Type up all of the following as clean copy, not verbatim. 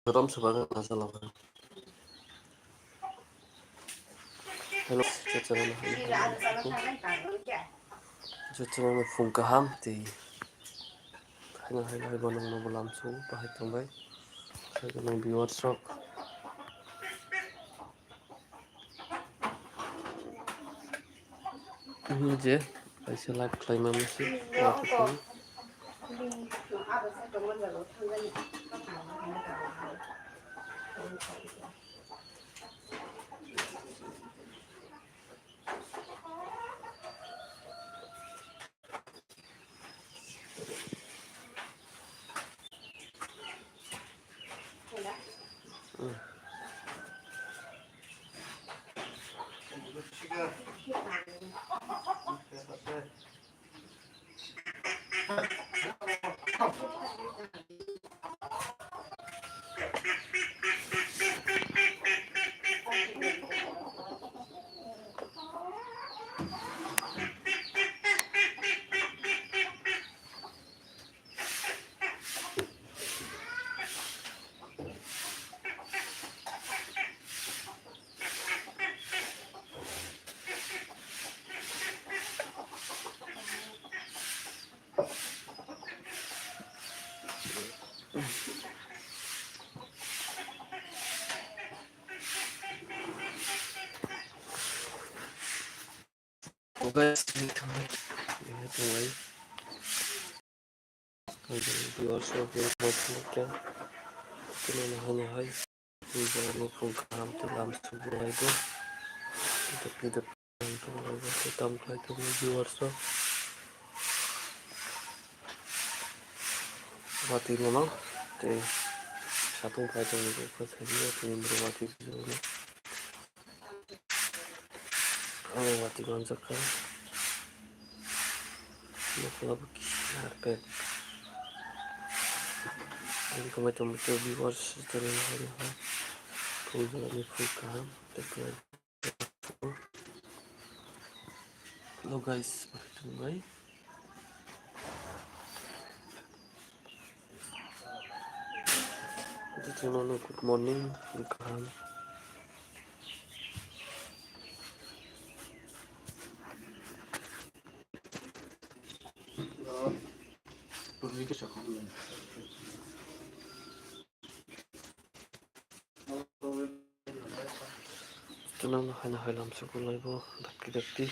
Rom sebagai masalah. Hello, Cecana fung kaham ti hai bonong no bolam su bahai tongbai hai bonong viewers rok je aise live claim masi water guys tongbai hai viewers rok macam kena hai ini fung kaham ti lam su bolai do tidak hitam kai tu viewers rok mati memang te satu kai tu pas hari tu bermati tu mati manjakan मतलब carpet ini kami tunggu viewers terus hari full jalan full kaham tekan hello guys tunggu itu channel good morning full kaham Tunang hana halam sekolah ibu dakti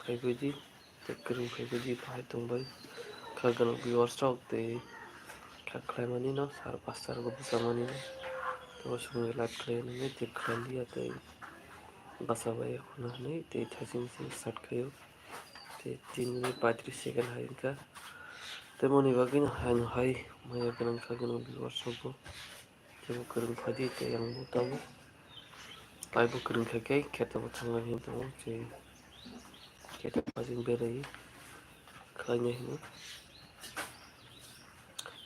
kai budi tekering kai budi bahai tungbai kagan viewers rok te kaklai mani no sar pasar go bisa mani terus sungai live clay ni te khali ate basa bai khuna ni te thasing sing start kayo te 3 minit 35 second hai ka te moni bagin han hai maya kanan kagan viewers rok te kereng khadi te yang butamu Bible kering kaki kita bertanggung itu sih kita pasang beri kalanya ini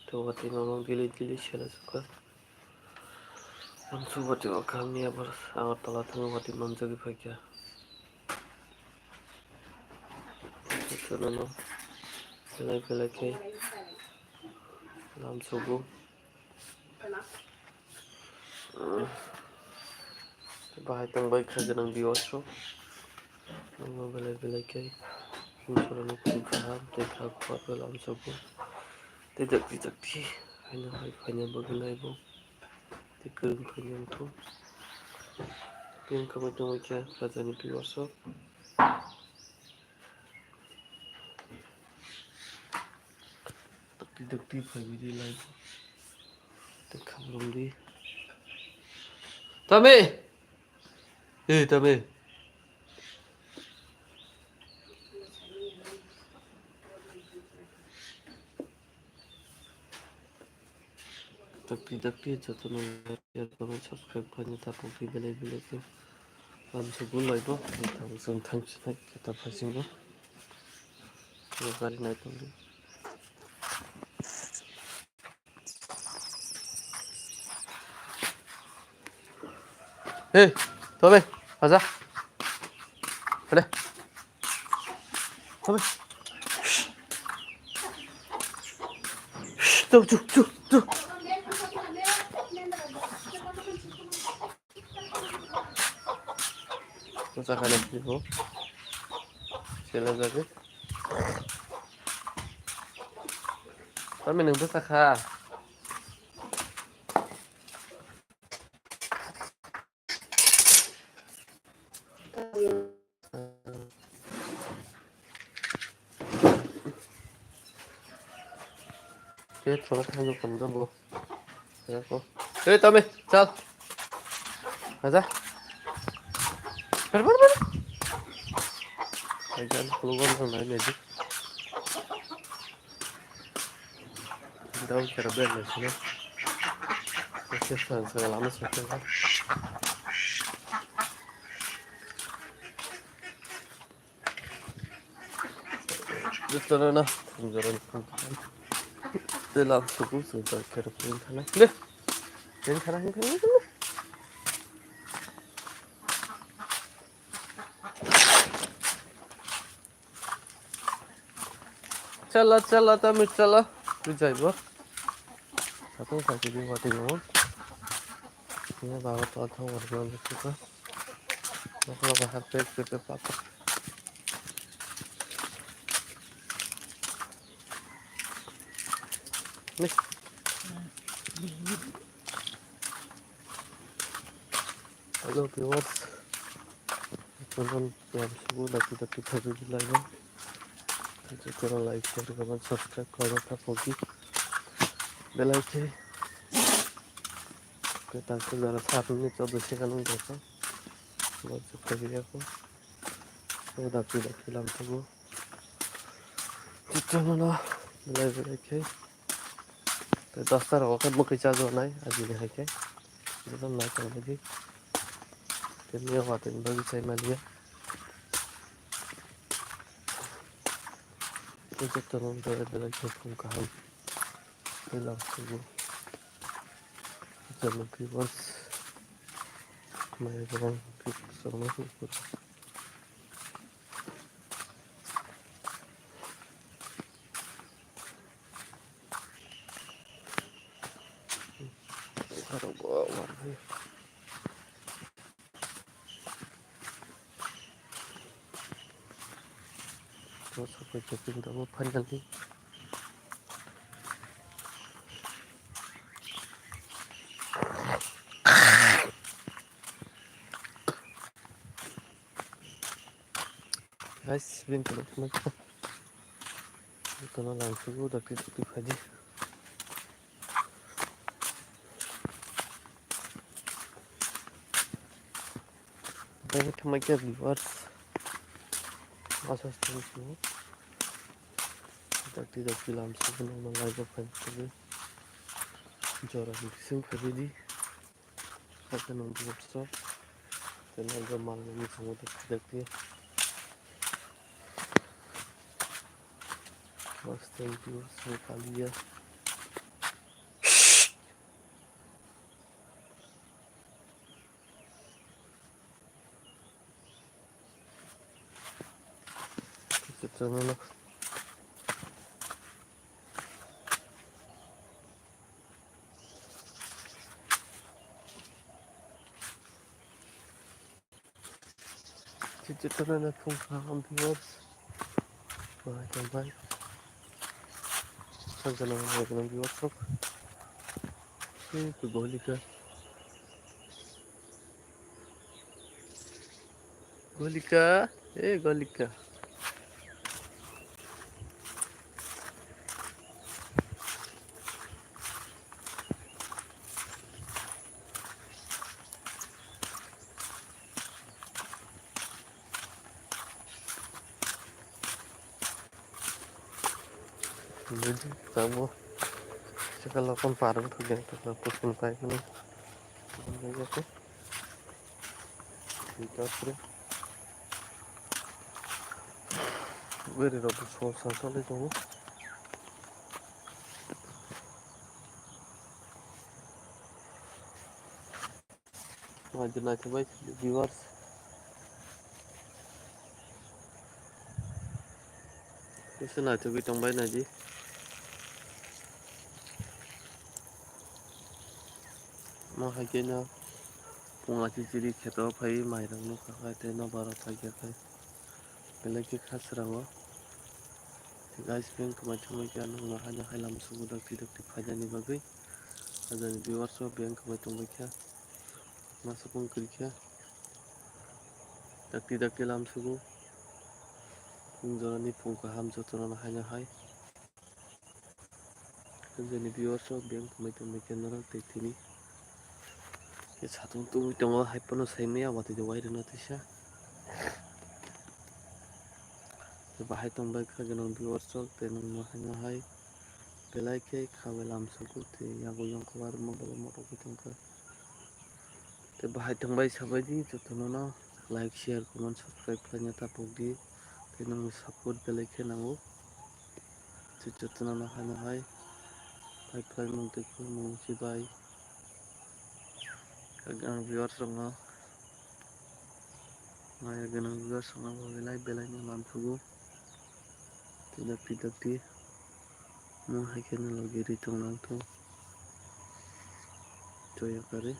tuh waktu memang pilih salah suka langsung waktu kami apa sangat telat waktu manjagi pagi itu nono pilih ke langsung bahaya tangbai kerja nang biosro nono pilih ke insuran itu kaham tekak kuat langsung tidak hanya bagian ibu tekering kenyang tu yang kami tunggu kia kerja ni biosro Dukti bagi di live tekam belum di Tame Tame Dukti jatuh nomor ya kami subscribe kami tapuk di beli ke langsung gula itu kita langsung thanks kita pasang lo dua kali naik dulu Tome aja ada Tome tuh Sakane pibo. Sila lagi. Kami nung saka. Thế thằng nó không còn đâu bố. Thế cô. Ê tao mày, sao? Aja. Ber. Aja keluar sama ini aja. Daun cabai lah sini. Oke, saya lama sekali. Betul na. Jalan pun. Dalam suku sudah kerapin kana. Deh. Ini kana. चला तमिल चला तू जाइबो साथों साथी भी बात करो ये बाबा तो था वर्गों में तो मतलब बाहर पे पापा नहीं हेलो व्यूअर्स तुम यार सुबह लकी थोड़ी भी लाइव तो करो लाइक शेयर कमेंट सब्सक्राइब करो था होगी बेल आइकन के ताकि जरा 7 मिनट 14 सेकंड में देखो बहुत शुक्रिया को तो लकी लाम तो चलो ना लाइव रखे तो 10 तार होकर मुझे चार्ज होना है आज नहीं है क्या जब ना करेंगे तो नहीं होता इन बाकी चाहिए मालिया तो जब तक हम तो खेल कहाँ खेला तो चलो कि बस मैं जब समय ऊपर तो सब कुछ तो वो finally guys bin kalau langsung udah tutup aja ini temannya viewers masa seterusnya tidak bilang sebelum live fan juara mixing tadi akan nunggu WhatsApp dan agak malam ini semua tidak mas thank you sekali ya kita mana kita mana pun kaham viewers baik Jangan lupa di WhatsApp. Itu golika. Golika. Jadi kamu kalau kon parang tuh yang kita pun kayak ini. Ini aku. Kita terus. Gue di robot soal itu. Maju aja baik viewers. Itu aja kita tambahin aja. Makanya फुङाव जिरि खेताव फैयो माइरंनो थाखाय तेनो बारा फैयाखै बेलायखि खास्राङो guys bank मायथुमैखा नोंनो हाय हाय लामसुगु दाक्ति दाक्ति फायदानि बागै हाजारनि बिवार्स बेंक मायथुमैखा मासुकुं गैखा दाक्ति दाक्ति लामसुगु फुंजानि फुंखा हाम जतनानो हायनो हाय हाजारनि बिवार्स बेंक मायथुमैखा नों दैथिनि के साथुं तुइ दङ हायपनो सायमै आवाति दवाई रना तिसा बाहाय तंबाय खागोनां बिवार्स तेनो हायनो हाय बेलायखे खाबाय लामसुगु ते यागो यंखौ आरो मबाइल मट'खौ तंखा ते बाहाय तंबाय साबायदि जतनानो लाइक शेयर कमेन्ट सब्सक्राइब खालामनो तापकदि ते नों सापर्ट बेलायखे नांगौ ते जतनानो हायनो हाय फाय मुंतेखौ मुंसिबाय खागोनां बिवार्स रङो माया गोनां बिवार्स रङो बेलायनो लामसुगु ते दाक्ति दाक्ति मुं हायखेनो लगिरि तंनांथौ जयाकारि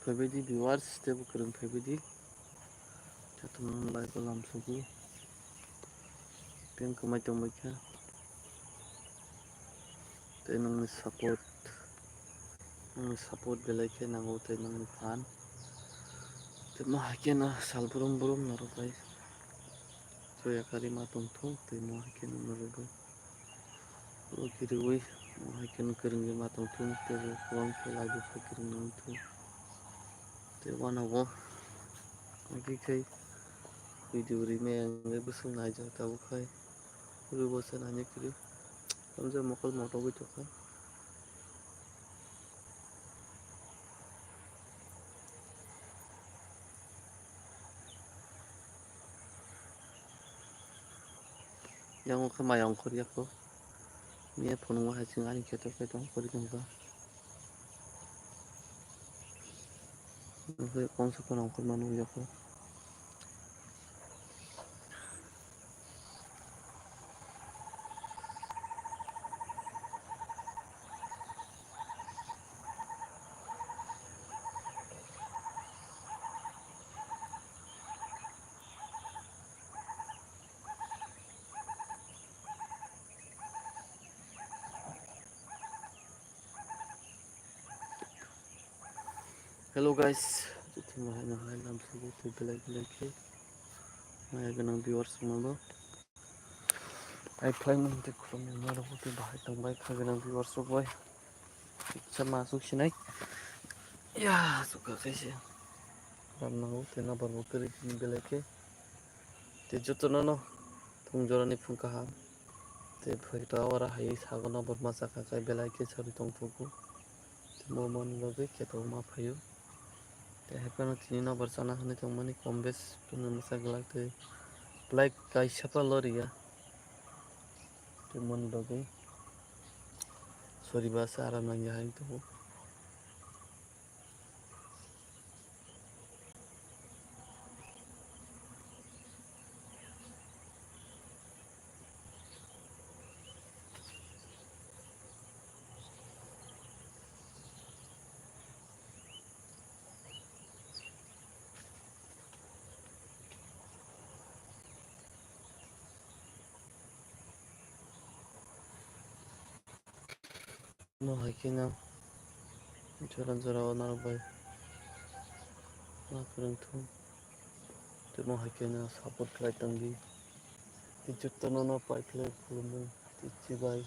फैबायदि बिवार्स तेबो गोरों फैबायदि जतनानो लाइक लामसुगु बेंक मायथुमैखा ते नोंनि सापर्ट बेलायखे नांगौ ते नोंनि फान ते मा हायखेनो साल ब्रुम ब्रुम नरबाय जयाकारि मा तंथौ ते मा हायखेनो नरबाय लगिरिवै मा हायखेनो गोरोंनि मा तंथौ तेबो गोबां खेलाबो गोरों नांथौ ते वानावबो आगिखाय भिडिअ रिमेंगे बोसों नायजा ताबुखाय रुबोसे नायनो किरि हमजा मकल मट'गै तखा yang kemayang kori ako niya punong hajing ani keto keto kori tongka nungke kongsa punong kori manu yako hello guys itu mahal lam subuh tu belai ke maya ganang viewers semua I play nanti kurang yang mana tu bahaya tambah ganang viewers boy sama masuk sini ya suka kasih ram nanggu tena baru kiri ini belai ke tujuh tu nono tungjoran ni pungkah te phagta ora hai sagona bormasa kakai belai ke chari tongtuku mo mon loge keto ma phayo te hepano tini no barsana hane tongmani kombes punu masa galate like kai sapa loria te mon loge sorry basa aram nang hai to no hakina joran jora onar boy na kurang tu te mo hakina support kai tangi te jutto no pai play fulmu te chibai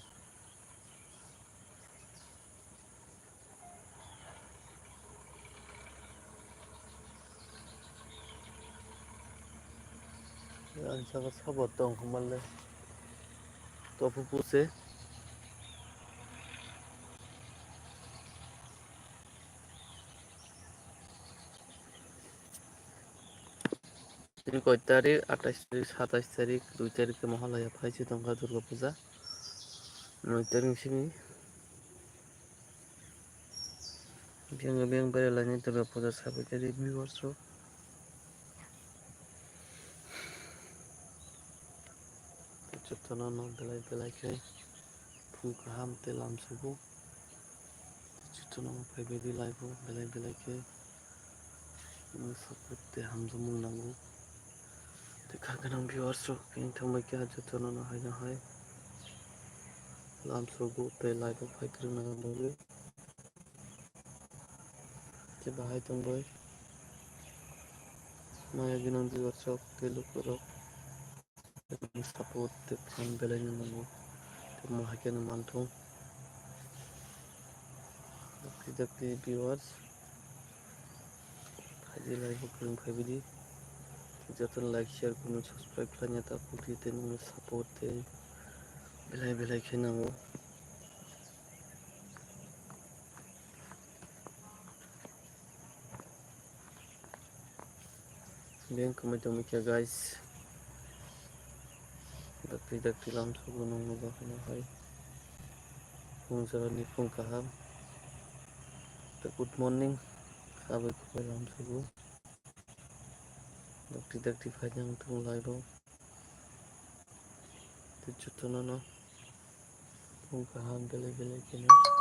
an saga sabot tong kamalle topu puse कई तारीख 28 तारीख 27 तारीख 2 तारीख के महालया फाइसी तंका दुर्गा पूजा 9 तारीख Simi Bing बेरायलायनि Durga Puja साबायखरि भिउवार्स जतनानो बेलाय बेलायखै फुं गाहाम तेलाम सुबु जुथुनाव फैबायदि लाइफआव बेलेक बेलेके सापर्ट ते हामजों नांगौ देखा गोनां भिउआर्सफोर बेनि थांबाय क्या जुथुनाव हाय लाम सुबु ते लाइफआव फैग्रोनांगौ जे बाहाय दंबाय माया गोनां भिउआर्सआव तेलुगुराव सापर्ट ते फान बेलायनो नांगौ ते महाकेनो मानथों dakti viewers haji live kurang fabidi joton like share kurang subscribe खालामnya tak putih tenung support te belai belai khenango beng kamai dong kya guys dakti lam sugu nunggu bahana hai fung jarani fung kaham good morning sabai kubai lam sugu dakti fajang tung live te jotonono fung kaham belai belai kena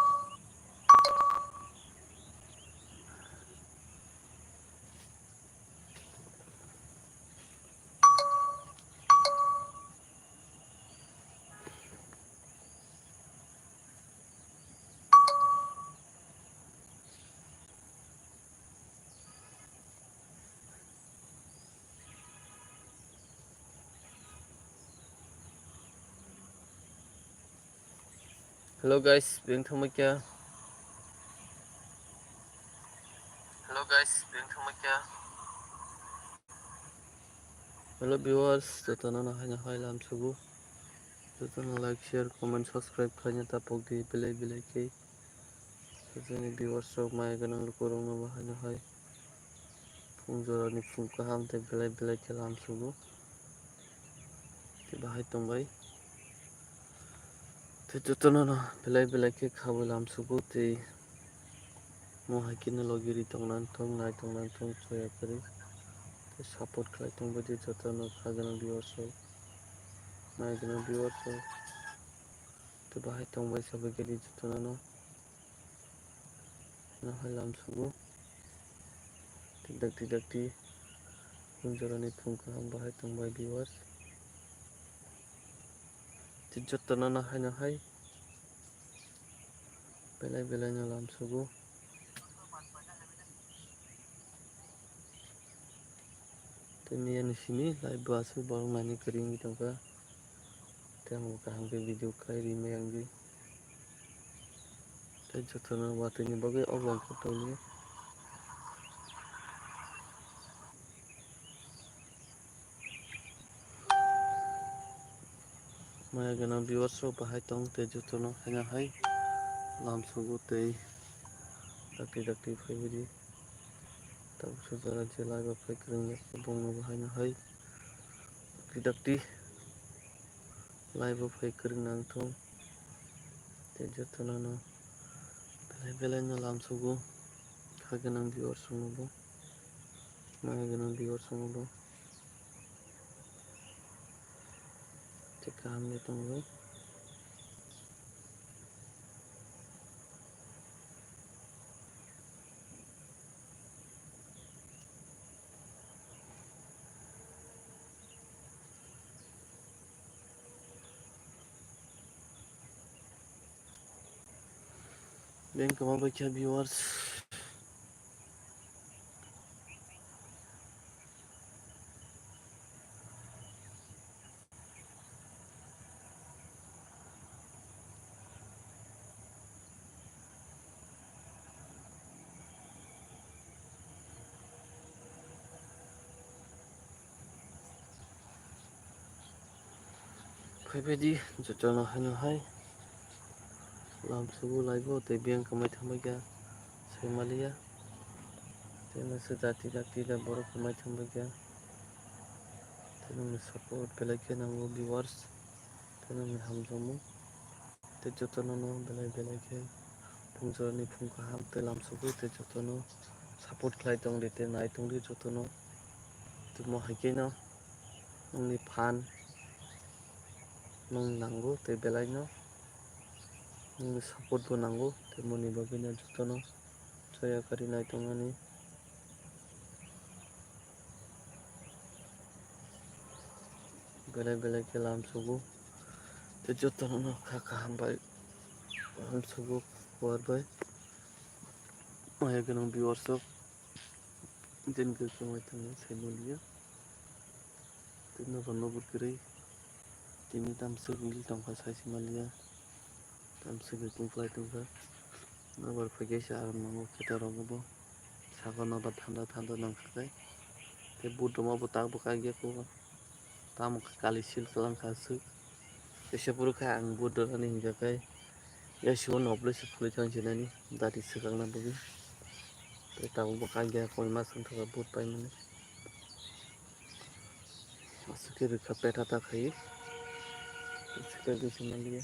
hello guys beng thama kya hello viewers jotonono hai lam sugu jotono like share comment subscribe खालामnya tak putih belai belai ke जोंनि भिउआर्सआव माया गोनां लोगोफोरावनो बाहायनो हाय फुं जरानि फुं गाहाम ते बेलाय बेलाय खेलाम सुबु ते बाहाय दंबाय ते जतननो बेलाय बेलाय के खाबो लाम सुबु ते महाकिनो लगिरि तंनान थं नाय तंनान थं चया करि ते सपोर्ट खालाय दंबाय ते जतनो खागोनां भिउआर्सआव माया गोनां भिउआर्सआव ते बाहाय दंबाय साबाय गेरि जतननो नाहाय लाम सुबु dakti फुंजरानि फुं गाहाम बाहाय दंबाय भिउआर्स ते जतननो हाय बेलाय बेलायनो लाम सुबु ते मियानि सिनि लाइव बासु बारं नानि करिंग तंका ते हम गाहाम के वीडियो खायरि मेयांगी ते जतनो वातनि बगे अगम फटोनि माया गोनां भिउआर्सआव बाहाय दं ते जतनो हाय लाम सुबु ते dakti फैबायदि तब सुजरा जे लाइव फैग्रोंनो बुंनो बाहायनो हाय dakti लाइव फैग्रोनांथों ते जतननो बेलाय बेलायनो लाम सुबु खागोनां भिउआर्सआवबो माया गोनां भिउआर्सआवबो ते गाहामनि दंबाय Beng kama baca viewers फैबायदि जतनो हाय लाम सुबु लाइव ते बें कमाय थांबाय गया सैमालिया तेनोसो जाति दा बर' कमाय थांबाय गया तेनों सपोर्ट बेलाय के नांगौ भिउआर्स तेनों हामजोमु ते जतनो बेलाय बेलाय के फुंजरानि फुं गाहाम ते लाम सुबु ते जतनो सपोर्ट खालाय दं देते नाय दं दे जतनो ते महायकेनो नोंनि फान नों नांगौ ते बेलायनो नोंनि सापर्टबो नांगौ तेमनि बागैनो जतन जयाकारि नायथंनानै बेलेग बेलेग खेला हामसोगौ ते जतन खाखा हामबाय हामसोगौ हरबाय माया गोनां भिउवार्सआव दिन गोगोमाय थाङो सायमलिया तेनो रन बुरगुरै तिनि दामसो गिल दंखा सायसिमालिया दामसो गैगुंफ्लाय दंखा नाबार फैगायसा आराम नांगौ केटारावबो सागा नाबा थान्दा थान्दा नांखाखाय ते बुदमाबो ताबो कागियाखौ तामुख कालि सिल खालामखासो एसे बुरखाय आं बुदरानि हिंगाखाय यासिव नब्लेसो फुलै थांजिनानि दादि सोखांनाबोगो ताबो कागिया कय मासनि थाखाय बुद पाइ माने मासुके रोखा पेटा ताखायो सिखाय गैसोमालिया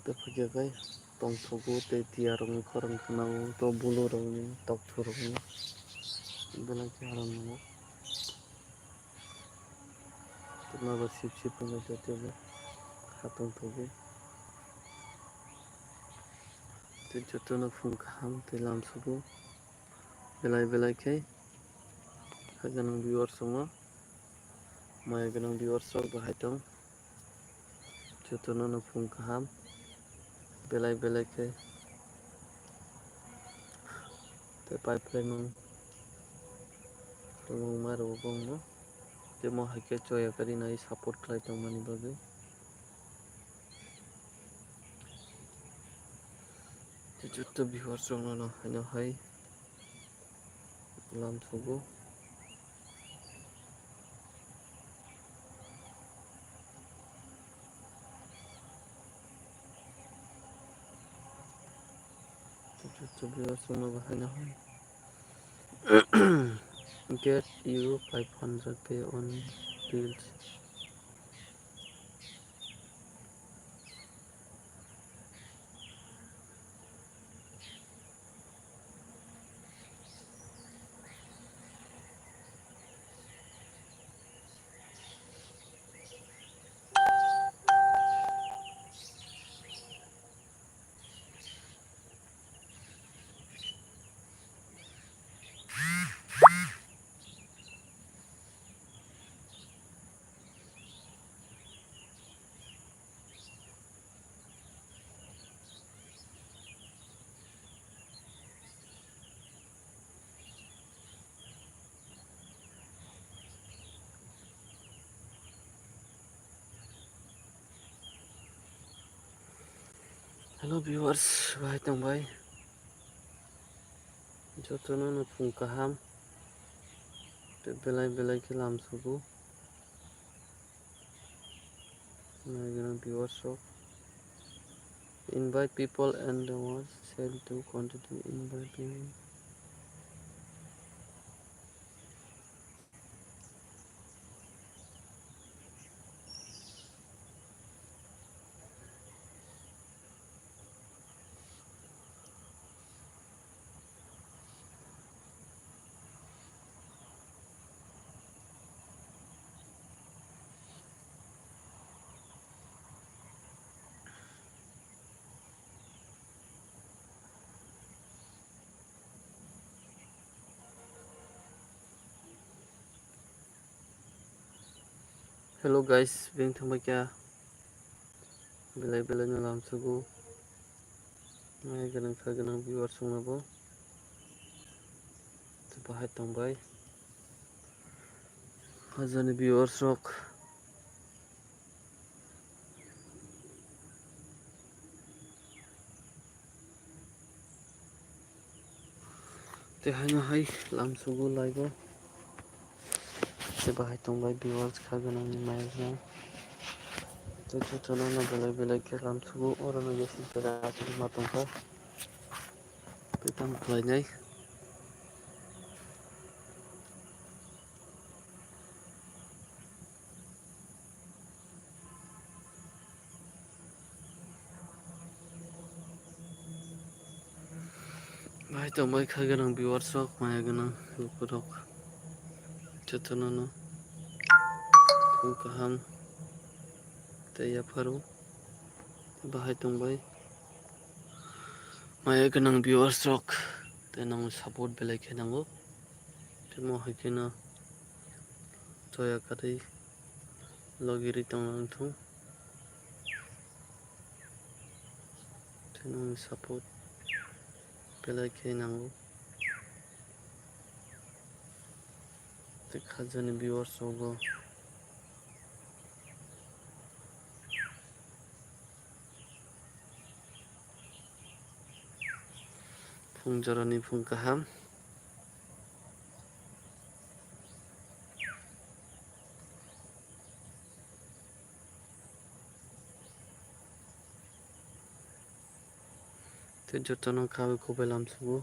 itu pergi tong togo te tiarong korang kenal to bulu rong tok turong belang tiarong mo tena bersip sip pengen jadi katong togo te jotona fung kaham te lam sugo belai belai kai kaganang viewers semua maya ganang viewers sok bahai tong jotona fung kaham belai belai kai te pipeline mong tolong maro bong mo te mo haike choya kari nai support klai tong mani bagai te jota viewers sok no hano hai lam sugo jota viewers sok no hano hai get you 500 pay on deals. Hello viewers, bahai tong bai. Jotono no fung kaham. Te belai belai ke lam sugu. Nah, viewers sok. Invite people and the ones sell to continue inviting. Hello guys, bing thamba kya? Belai belai no lam sugu. Nah, ganang viewers sok na bo. Te bahai tong bai. Hazani viewers sok. Te hano hai lam sugu laibo. Te bahai tong bai viewers kaganang ni maya ganang. Te jotono no belai belai ke lam sugu orang no yasin pera asli matong ka. Petang klai nai. Bahai tong bai kaganang viewers sok maya ganang KOKBOROK. Jotono no गाहाम दैयाफोराव बाहाय दंबाय माया गोनां भिउवार्स रक देनां support बेलायखायनांगौ महायखिना Jaya खादै लगिरि दंनांथौ देनां support बेलायखायनांगौ खाजानि भिउवार्स रकबो फुं जरानि फुं गाहाम जतन खाबे खबाय लामसुगु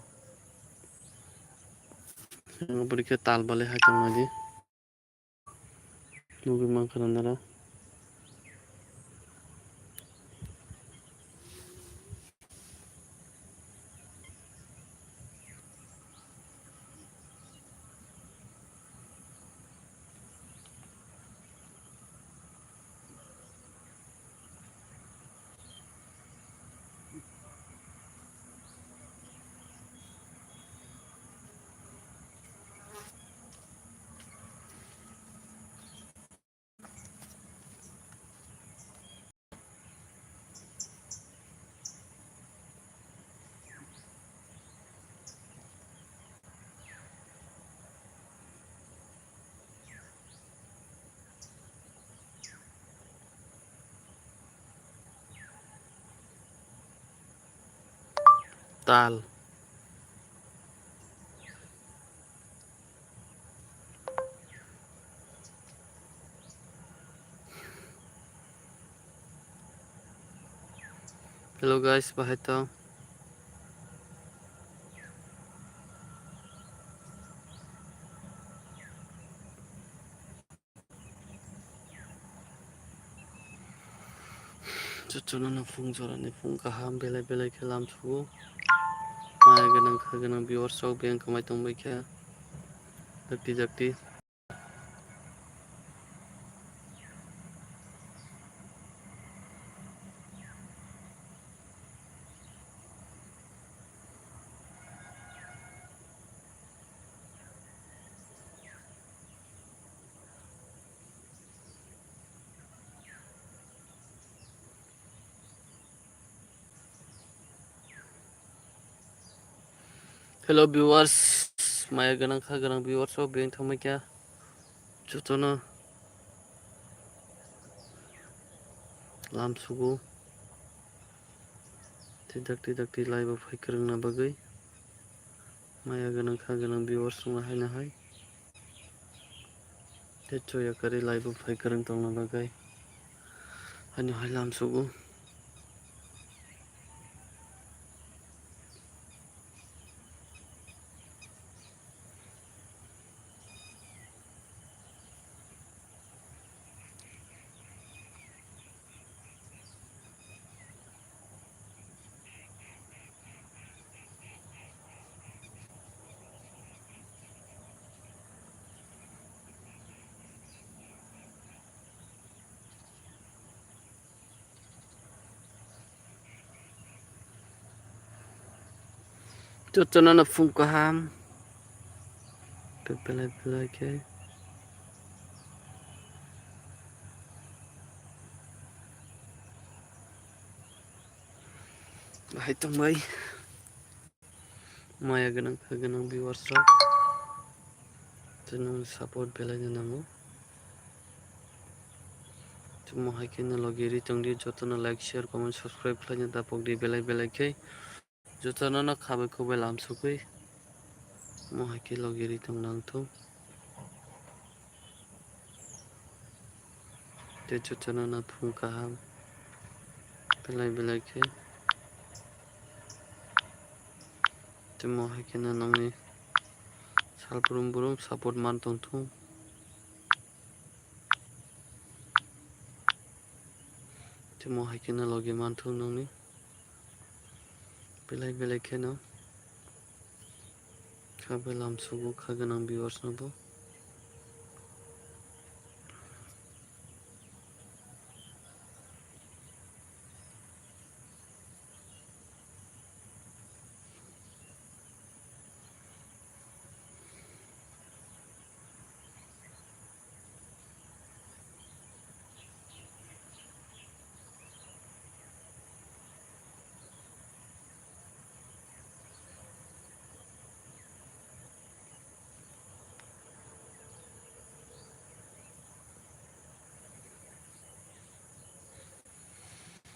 बरिखे ताल बाले हायथांमादि नुबि मा खालामनारा ताल हेलो गाइस बाहाय तो जतन फुं जरानि फुं गाहाम बेलाय बेलायखे लामसुगु माया गोनां भिउवार्स रक बेंक कमाय दंबायखे जाक्ति जाक्ति हेलो भिउवार्स माया गोनां भिउवार्स रक बेंक थांबायखे जतन लामसुगु थिदाक लाइभ फैख्रोंना बागै माया गोनां भिउवार्स संना हायनाहाय जया खादै लाइभ फैख्रों दंना बागै हाय लामसुगु जतन फुं गाहाम बेलाय बेलायखे बाहाय दंबाय माया गोनां भिउवार्स रक देनां सापर्ट बेलायनो नांगौ महायखिना लगिरि दंदि जतन लाइक शेयर कमेन्ट सब्सक्राइब खालायनो दापकदि बेलाय बेलायखे जतन खाबे खबाय लामसुगै महायखि लगिरि दंनांथौ जतन फुं गाहाम बेलाय बेलायखे महायखिना नंनि सालब्रुम ब्रुम सापर्ट मान दंथौ महायखिना लगे मानथौ नंनि बेलाय बेलायखे न खाबे लामसुगु खागोनां भिउवार्स नबो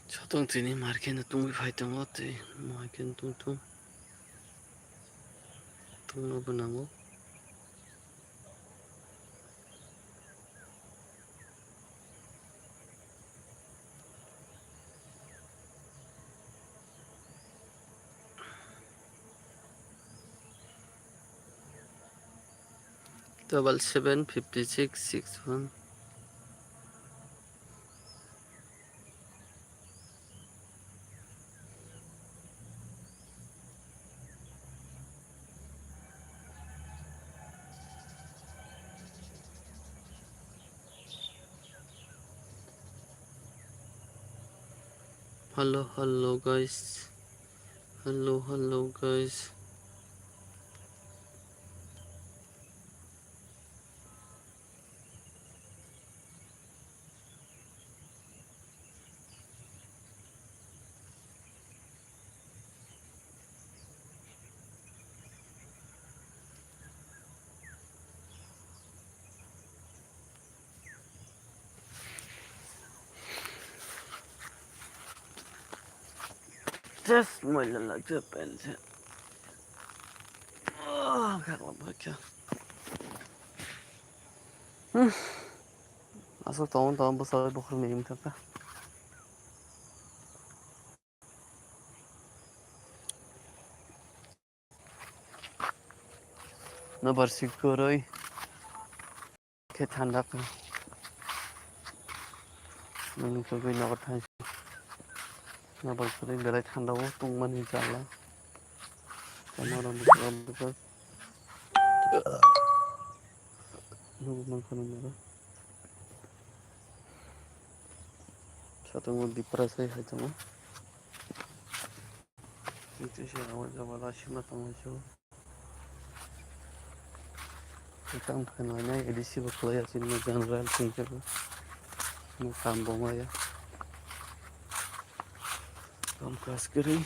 자동 뛰니 말게는 뚱이 파이팅 어때? 말게는 뚱뚱 뚱어분하고 double 7 56 61 hello guys, hello guys. Just मैले लाग्छ पेन चाहिँ खाएको भयो असो त बसाइ बखर मेम त नबर्सिको रोइ के ठन्डा पनि ननिको गइ नगथाइ नबर्सरै बेला ठन्डा हो तुङमानि जाला नरम नगुमन खनमेरा 자동으로 리프라서 하자고 이뜻이 나오자마자 심었던 거죠. 일단 그나마 에디시브 클래야지 뭐 जनरल थिंकर 뭐 감봉아야 काम क्लास करें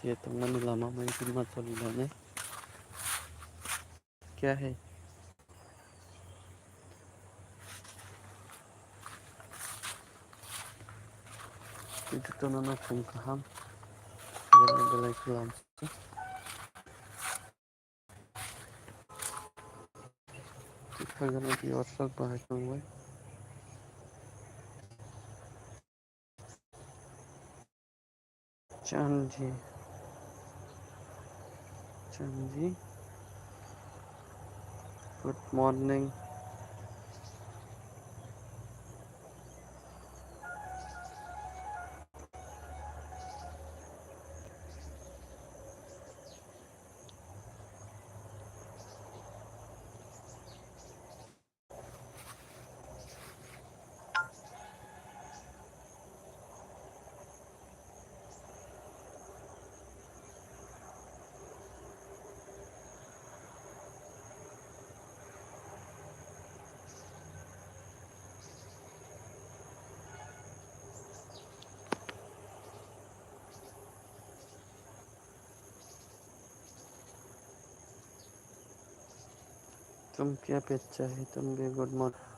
ये तो मन लामा मैं कितना चल रहा है क्या है itu tuh nana pungkaham belai kelam kita gana di WhatsApp bahas gue janji good morning तुम क्या बेचा है तुम भी गुड मॉर्निंग